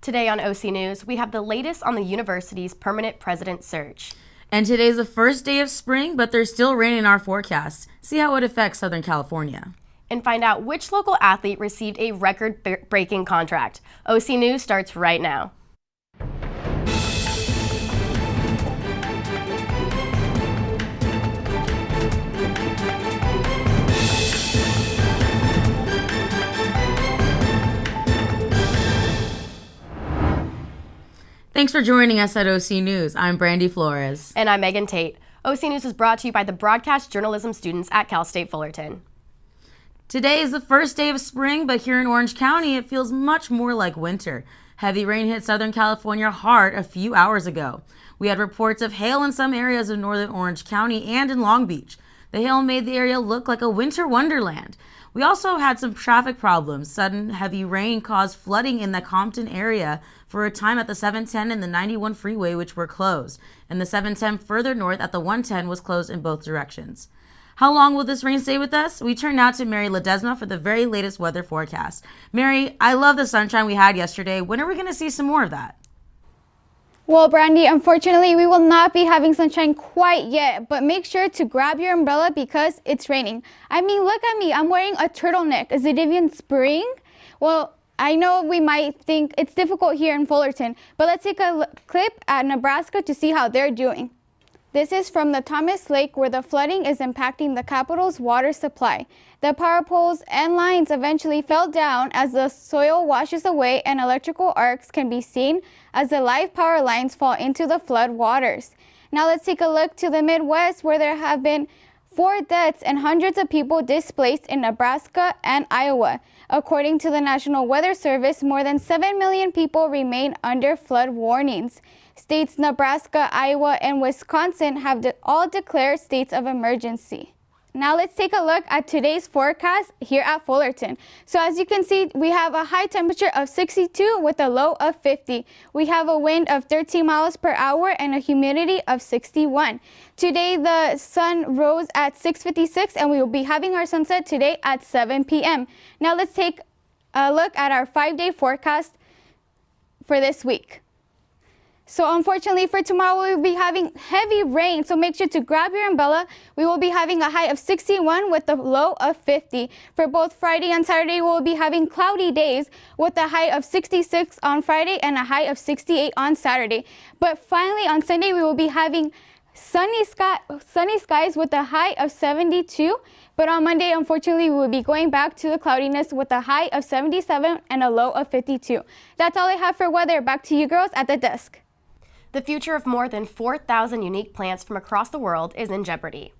Today on OC News, we have the latest on the university's permanent president search. And today's the first day of spring, but there's still rain in our forecast. See how it affects Southern California. And find out which local athlete received a record-breaking contract. OC News starts right now. Thanks for joining us at OC News. I'm Brandy Flores. And I'm Megan Tate. OC News is brought to you by the broadcast journalism students at Cal State Fullerton. Today is the first day of spring, but here in Orange County, it feels much more like winter. Heavy rain hit Southern California hard a few hours ago. We had reports of hail in some areas of northern Orange County and in Long Beach. The hail made the area look like a winter wonderland. We also had some traffic problems. Sudden heavy rain caused flooding in the Compton area for a time at the 710 and the 91 freeway, which were closed. And the 710 further north at the 110 was closed in both directions. How long will this rain stay with us? We turn now to Mary Ledesma for the very latest weather forecast. Mary, I love the sunshine we had yesterday. When are we going to see some more of that? Well, Brandy, unfortunately, we will not be having sunshine quite yet, but make sure to grab your umbrella because it's raining. I mean, look at me. I'm wearing a turtleneck. Is it even spring? Well, I know we might think it's difficult here in Fullerton, but let's take a clip at Nebraska to see how they're doing. This is from the Thomas Lake, where the flooding is impacting the capital's water supply. The power poles and lines eventually fell down as the soil washes away, and electrical arcs can be seen as the live power lines fall into the flood waters. Now let's take a look to the Midwest, where there have been 4 deaths and hundreds of people displaced in Nebraska and Iowa. According to the National Weather Service, more than 7 million people remain under flood warnings. States Nebraska, Iowa, and Wisconsin have all declared states of emergency. Now let's take a look at today's forecast here at Fullerton. So as you can see, we have a high temperature of 62 with a low of 50. We have a wind of 13 miles per hour and a humidity of 61. Today the sun rose at 6:56 and we will be having our sunset today at 7 p.m. Now let's take a look at our 5-day forecast for this week. So unfortunately for tomorrow, we will be having heavy rain, so make sure to grab your umbrella. We will be having a high of 61 with a low of 50. For both Friday and Saturday, we will be having cloudy days with a high of 66 on Friday and a high of 68 on Saturday. But finally on Sunday, we will be having sunny skies with a high of 72. But on Monday, unfortunately, we will be going back to the cloudiness with a high of 77 and a low of 52. That's all I have for weather. Back to you girls at the desk. The future of more than 4,000 unique plants from across the world is in jeopardy.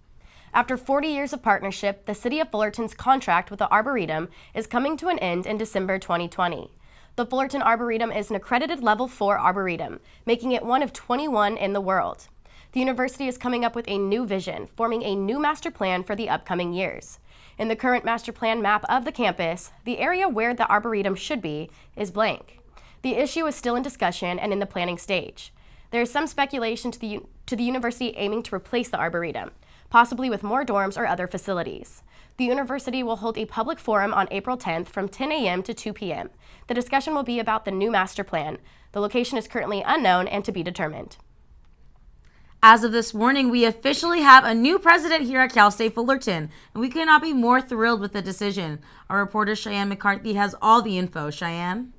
After 40 years of partnership, the City of Fullerton's contract with the Arboretum is coming to an end in December 2020. The Fullerton Arboretum is an accredited Level 4 Arboretum, making it one of 21 in the world. The university is coming up with a new vision, forming a new master plan for the upcoming years. In the current master plan map of the campus, the area where the Arboretum should be is blank. The issue is still in discussion and in the planning stage. There is some speculation to the university aiming to replace the Arboretum, possibly with more dorms or other facilities. The university will hold a public forum on April 10th from 10 a.m. to 2 p.m. The discussion will be about the new master plan. The location is currently unknown and to be determined. As of this morning, we officially have a new president here at Cal State Fullerton, and we could not be more thrilled with the decision. Our reporter Cheyenne McCarthy has all the info. Cheyenne?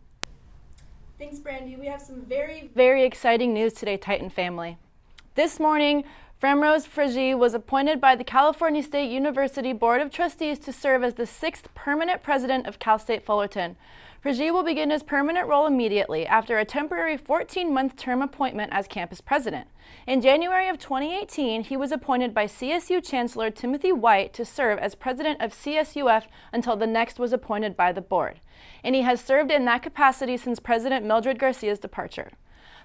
Thanks, Brandy. We have some very exciting news today, Titan family. This morning, Fremrose Frigi was appointed by the California State University Board of Trustees to serve as the 6th permanent president of Cal State Fullerton. Frigi will begin his permanent role immediately after a temporary 14-month term appointment as campus president. In January of 2018, he was appointed by CSU Chancellor Timothy White to serve as president of CSUF until the next was appointed by the board. And he has served in that capacity since President Mildred Garcia's departure.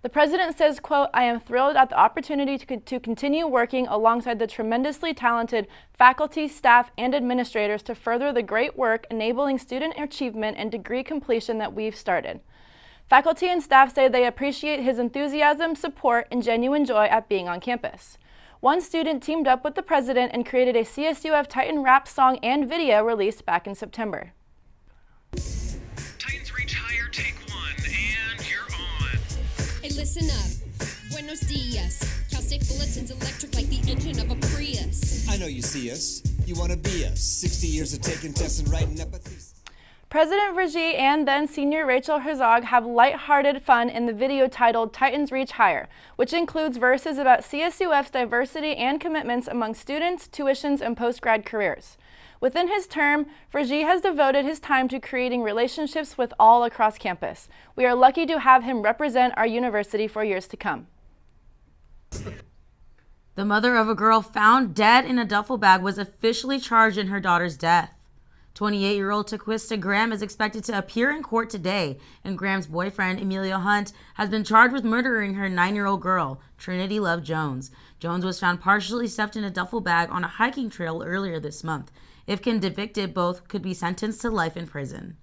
The president says, quote, "I am thrilled at the opportunity to continue working alongside the tremendously talented faculty, staff, and administrators to further the great work enabling student achievement and degree completion that we've started. Faculty and staff say they appreciate his enthusiasm, support, and genuine joy at being on campus. One student teamed up with the president and created a CSUF Titan rap song and video released back in September. Titans reach higher, take one, and you're Listen up. Buenos dias. Cal State Fullerton's electric like the engine of a Prius. I know you see us. You want to be us. 60 years of taking tests and writing up a thesis. President Vergey and then senior Rachel Herzog have lighthearted fun in the video titled Titans Reach Higher, which includes verses about CSUF's diversity and commitments among students, tuitions, and post-grad careers. Within his term, Vergey has devoted his time to creating relationships with all across campus. We are lucky to have him represent our university for years to come. The mother of a girl found dead in a duffel bag was officially charged in her daughter's death. 28-year-old Taquista Graham is expected to appear in court today, and Graham's boyfriend, Emilio Hunt, has been charged with murdering her 9-year-old girl, Trinity Love Jones. Jones was found partially stuffed in a duffel bag on a hiking trail earlier this month. If convicted, both could be sentenced to life in prison.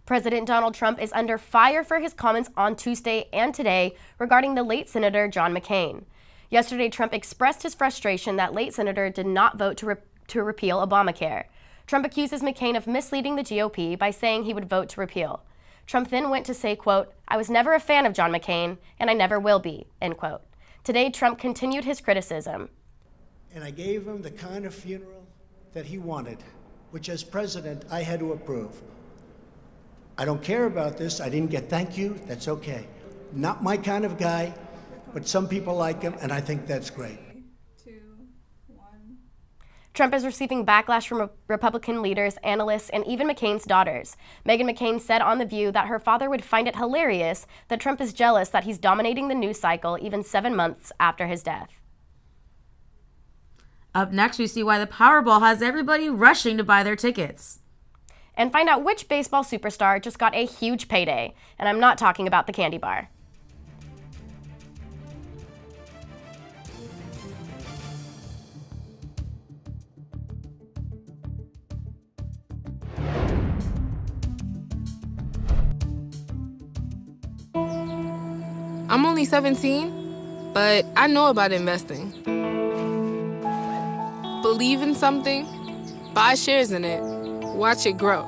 President Donald Trump is under fire for his comments on Tuesday and today regarding the late Senator John McCain. Yesterday, Trump expressed his frustration that late Senator did not vote to repeal Obamacare. Trump accuses McCain of misleading the GOP by saying he would vote to repeal. Trump then went to say, quote, "I was never a fan of John McCain, and I never will be," end quote. Today, Trump continued his criticism. And I gave him the kind of funeral that he wanted, which as president, I had to approve. I don't care about this. I didn't get thank you. That's okay. Not my kind of guy, but some people like him, and I think that's great. Trump is receiving backlash from Republican leaders, analysts, and even McCain's daughters. Meghan McCain said on The View that her father would find it hilarious that Trump is jealous that he's dominating the news cycle even 7 months after his death. Up next, we see why the Powerball has everybody rushing to buy their tickets. And find out which baseball superstar just got a huge payday. And I'm not talking about the candy bar. I'm only 17, but I know about investing. Believe in something, buy shares in it, watch it grow.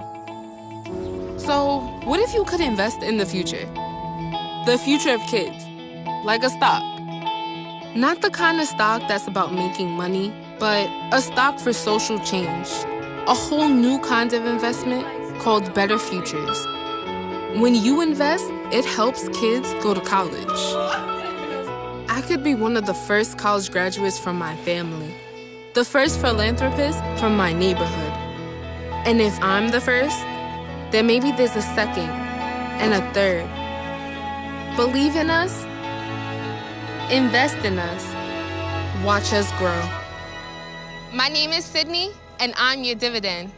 So, what if you could invest in the future? The future of kids, like a stock. Not the kind of stock that's about making money, but a stock for social change. A whole new kind of investment called Better Futures. When you invest, it helps kids go to college. I could be one of the first college graduates from my family, the first philanthropist from my neighborhood. And if I'm the first, then maybe there's a second and a third. Believe in us, invest in us, watch us grow. My name is Sydney, and I'm your dividend.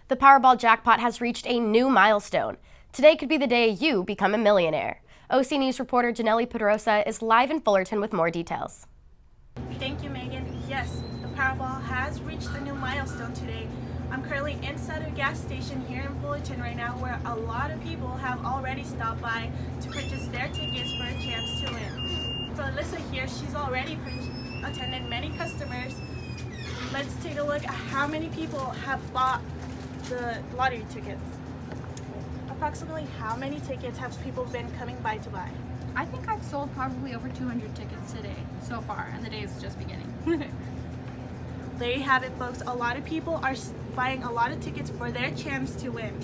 The Powerball jackpot has reached a new milestone. Today could be the day you become a millionaire. OC News reporter Janelle Pedrosa is live in Fullerton with more details. Thank you, Megan. Yes, the Powerball has reached a new milestone today. I'm currently inside a gas station here in Fullerton right now where a lot of people have already stopped by to purchase their tickets for a chance to win. For Alyssa here, she's already attended many customers. Let's take a look at how many people have bought the lottery tickets. Approximately how many tickets have people been coming by to buy? I think I've sold probably over 200 tickets today so far, and the day is just beginning. There you have it, folks. A lot of people are buying a lot of tickets for their chance to win.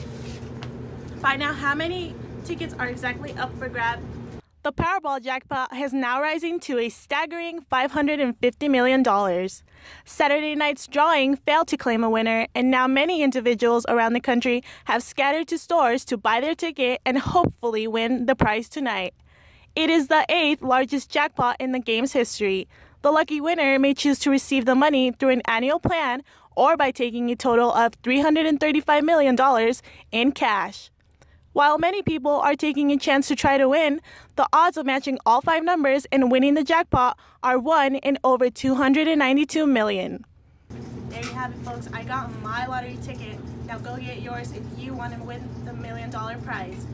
Find out how many tickets are exactly up for grabs. The Powerball jackpot is now rising to a staggering $550 million. Saturday night's drawing failed to claim a winner, and now many individuals around the country have scattered to stores to buy their ticket and hopefully win the prize tonight. It is the 8th largest jackpot in the game's history. The lucky winner may choose to receive the money through an annual plan or by taking a total of $335 million in cash. While many people are taking a chance to try to win, the odds of matching all 5 numbers and winning the jackpot are 1 in over 292 million. There you have it, folks. I got my lottery ticket. Now go get yours if you want to win the $1 million prize.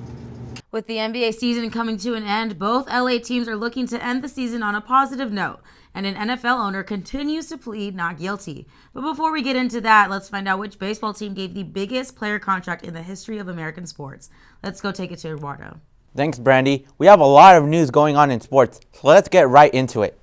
With the NBA season coming to an end, both LA teams are looking to end the season on a positive note, and an NFL owner continues to plead not guilty. But before we get into that, let's find out which baseball team gave the biggest player contract in the history of American sports. Let's go take it to Eduardo. Thanks, Brandy. We have a lot of news going on in sports, so let's get right into it.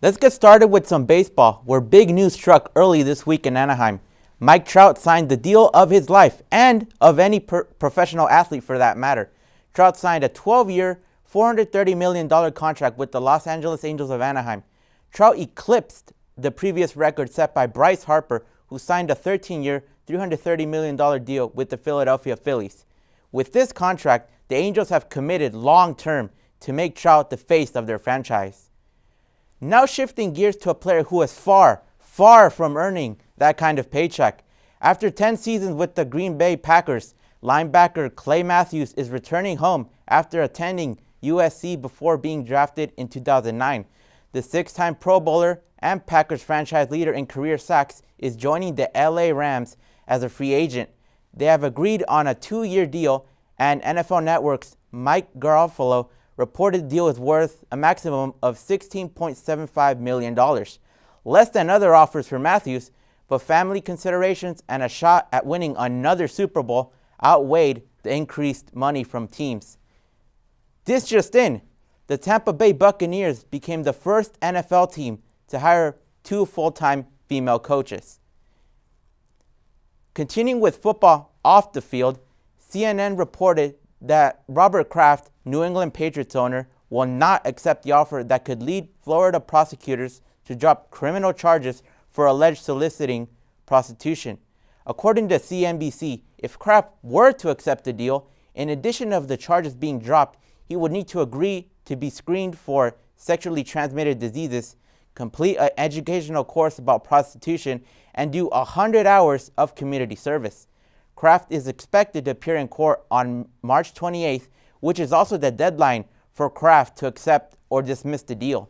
Let's get started with some baseball, where big news struck early this week in Anaheim. Mike Trout signed the deal of his life, and of any professional athlete for that matter. Trout signed a 12-year, $430 million contract with the Los Angeles Angels of Anaheim. Trout eclipsed the previous record set by Bryce Harper, who signed a 13-year, $330 million deal with the Philadelphia Phillies. With this contract, the Angels have committed long-term to make Trout the face of their franchise. Now shifting gears to a player who is far from earning that kind of paycheck. After 10 seasons with the Green Bay Packers, linebacker Clay Matthews is returning home after attending USC before being drafted in 2009. The six-time Pro Bowler and Packers franchise leader in career sacks is joining the LA Rams as a free agent. They have agreed on a 2-year deal, and NFL Network's Mike Garofalo reported the deal is worth a maximum of $16.75 million. Less than other offers for Matthews, but family considerations and a shot at winning another Super Bowl outweighed the increased money from teams. This just in, the Tampa Bay Buccaneers became the first NFL team to hire 2 full-time female coaches. Continuing with football off the field, CNN reported that Robert Kraft, New England Patriots owner, will not accept the offer that could lead Florida prosecutors to drop criminal charges for alleged soliciting prostitution. According to CNBC, if Kraft were to accept the deal, in addition of the charges being dropped, he would need to agree to be screened for sexually transmitted diseases, complete an educational course about prostitution, and do 100 hours of community service. Kraft is expected to appear in court on March 28th, which is also the deadline for Kraft to accept or dismiss the deal.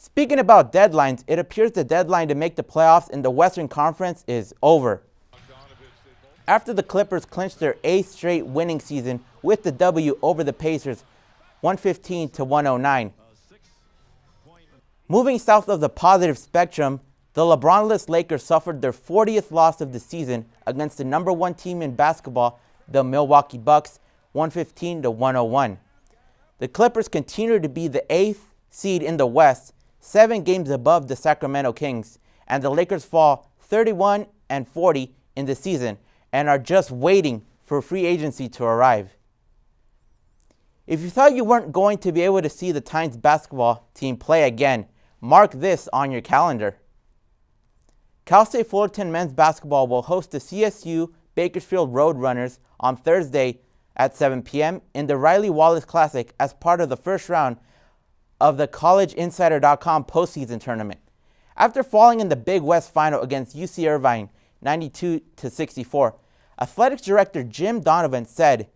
Speaking about deadlines, it appears the deadline to make the playoffs in the Western Conference is over. After the Clippers clinched their 8th straight winning season with the W over the Pacers, 115-109. Moving south of the positive spectrum, the LeBron-less Lakers suffered their 40th loss of the season against the number 1 team in basketball, the Milwaukee Bucks, 115-101. The Clippers continue to be the 8th seed in the West, 7 games above the Sacramento Kings, and the Lakers fall 31-40 in the season and are just waiting for free agency to arrive. If you thought you weren't going to be able to see the Titans basketball team play again, mark this on your calendar. Cal State Fullerton men's basketball will host the CSU Bakersfield Roadrunners on Thursday at 7 p.m. in the Riley Wallace Classic as part of the first round of the CollegeInsider.com postseason tournament. After falling in the Big West final against UC Irvine 92-64, Athletics Director Jim Donovan said,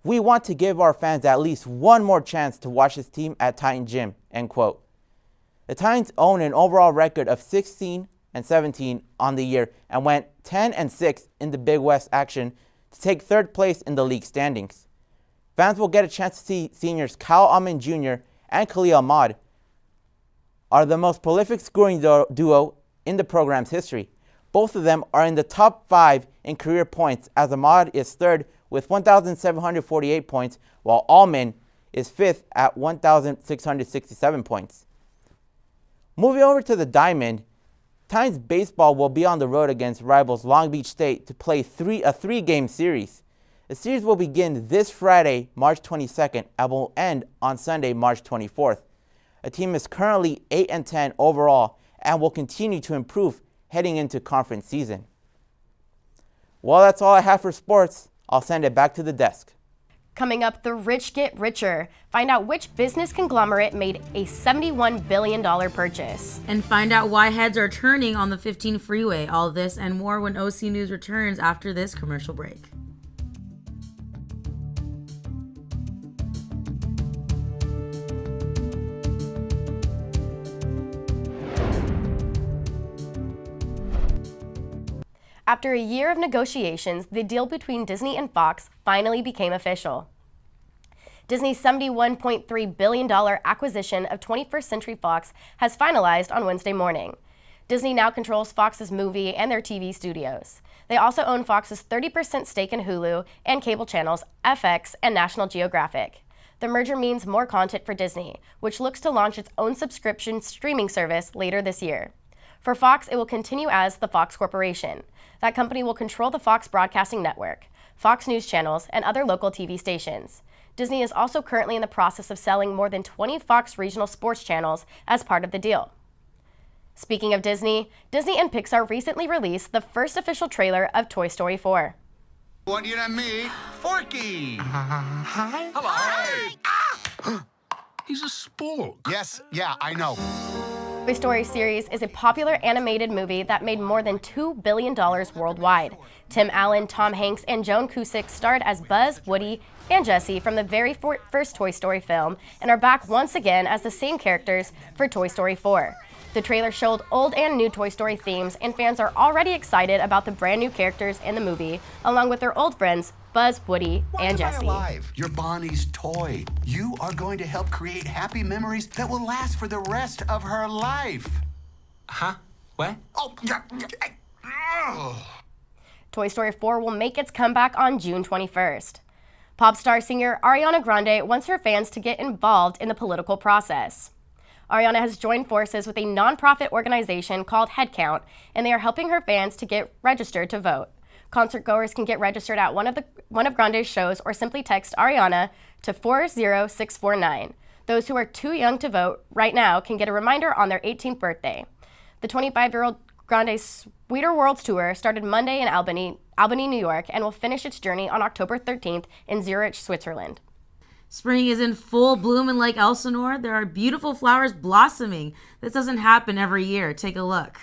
"We want to give our fans at least one more chance to watch this team at Titan Gym," end quote. The Titans own an overall record of 16-17 on the year and went 10-6 in the Big West action to take 3rd place in the league standings. Fans will get a chance to see seniors Kyle Almond Jr. and Khalil Ahmad are the most prolific scoring duo in the program's history. Both of them are in the top 5 in career points, as Ahmad is 3rd with 1,748 points, while Almond is 5th at 1,667 points. Moving over to the Diamond, Titans baseball will be on the road against rivals Long Beach State to play a 3-game series. The series will begin this Friday, March 22nd, and will end on Sunday, March 24th. The team is currently 8-10 overall and will continue to improve heading into conference season. Well, that's all I have for sports. I'll send it back to the desk. Coming up, the rich get richer. Find out which business conglomerate made a $71 billion purchase. And find out why heads are turning on the 15 freeway. All this and more when OC News returns after this commercial break. After a year of negotiations, the deal between Disney and Fox finally became official. Disney's $71.3 billion acquisition of 21st Century Fox has finalized on Wednesday morning. Disney now controls Fox's movie and their TV studios. They also own Fox's 30% stake in Hulu and cable channels FX and National Geographic. The merger means more content for Disney, which looks to launch its own subscription streaming service later this year. For Fox, it will continue as the Fox Corporation. That company will control the Fox Broadcasting Network, Fox News channels, and other local TV stations. Disney is also currently in the process of selling more than 20 Fox regional sports channels as part of the deal. Speaking of Disney, Disney and Pixar recently released the first official trailer of Toy Story 4. I want you to meet Forky. Hi. Hello. Hi. Ah! He's a spork. Yes, yeah, I know. Toy Story series is a popular animated movie that made more than $2 billion worldwide. Tim Allen, Tom Hanks, and Joan Cusack starred as Buzz, Woody, and Jessie from the very first Toy Story film and are back once again as the same characters for Toy Story 4. The trailer showed old and new Toy Story themes, and fans are already excited about the brand new characters in the movie, along with their old friends, Buzz, Woody, and Jessie. You're Bonnie's toy. You are going to help create happy memories that will last for the rest of her life. Huh? What? Oh, yeah. Toy Story 4 will make its comeback on June 21st. Pop star singer Ariana Grande wants her fans to get involved in the political process. Ariana has joined forces with a nonprofit organization called Headcount, and they are helping her fans to get registered to vote. Concert goers can get registered at one of Grande's shows or simply text Ariana to 40649. Those who are too young to vote right now can get a reminder on their 18th birthday. The 25-year-old Grande's Sweeter Worlds Tour started Monday in Albany, New York, and will finish its journey on October 13th in Zurich, Switzerland. Spring is in full bloom in Lake Elsinore. There are beautiful flowers blossoming. This doesn't happen every year. Take a look.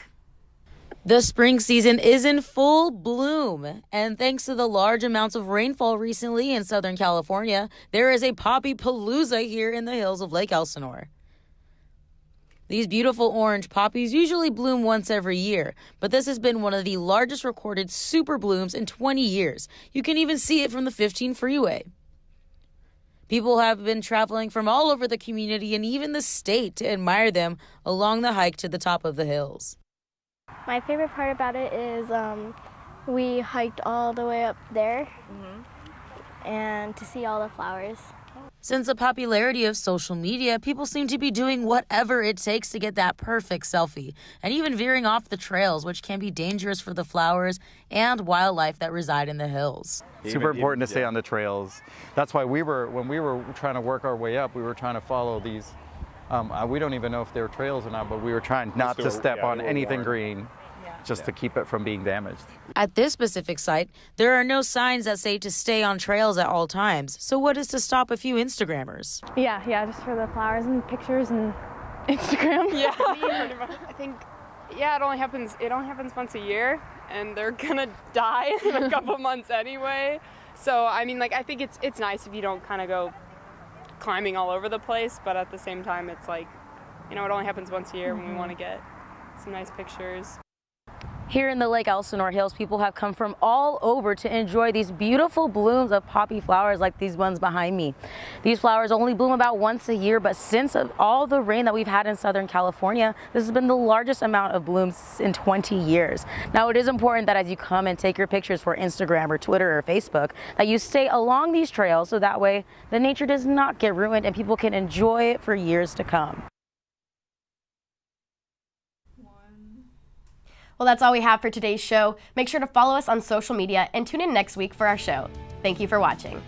The spring season is in full bloom, and thanks to the large amounts of rainfall recently in Southern California, there is a poppy palooza here in the hills of Lake Elsinore. These beautiful orange poppies usually bloom once every year, but this has been one of the largest recorded super blooms in 20 years. You can even see it from the 15 freeway. People have been traveling from all over the community and even the state to admire them along the hike to the top of the hills. My favorite part about it is we hiked all the way up there and to see all the flowers. Since the popularity of social media, people seem to be doing whatever it takes to get that perfect selfie, and even veering off the trails, which can be dangerous for the flowers and wildlife that reside in the hills. Super important to stay on the trails. That's why when we were trying to work our way up, we were trying to follow these, we don't even know if they were trails or not, but we were trying not to step on anything green. Just to keep it from being damaged. At this specific site, there are no signs that say to stay on trails at all times. So what is to stop a few Instagrammers? Yeah, just for the flowers and pictures and Instagram. Yeah, I think, it only happens once a year, and they're gonna die in a couple months anyway. So I mean, I think it's nice if you don't kind of go climbing all over the place, but at the same time, it's like, it only happens once a year when we want to get some nice pictures. Here in the Lake Elsinore Hills, people have come from all over to enjoy these beautiful blooms of poppy flowers like these ones behind me. These flowers only bloom about once a year, but since all the rain that we've had in Southern California, this has been the largest amount of blooms in 20 years. Now, it is important that as you come and take your pictures for Instagram or Twitter or Facebook, that you stay along these trails so that way the nature does not get ruined and people can enjoy it for years to come. Well, that's all we have for today's show. Make sure to follow us on social media and tune in next week for our show. Thank you for watching.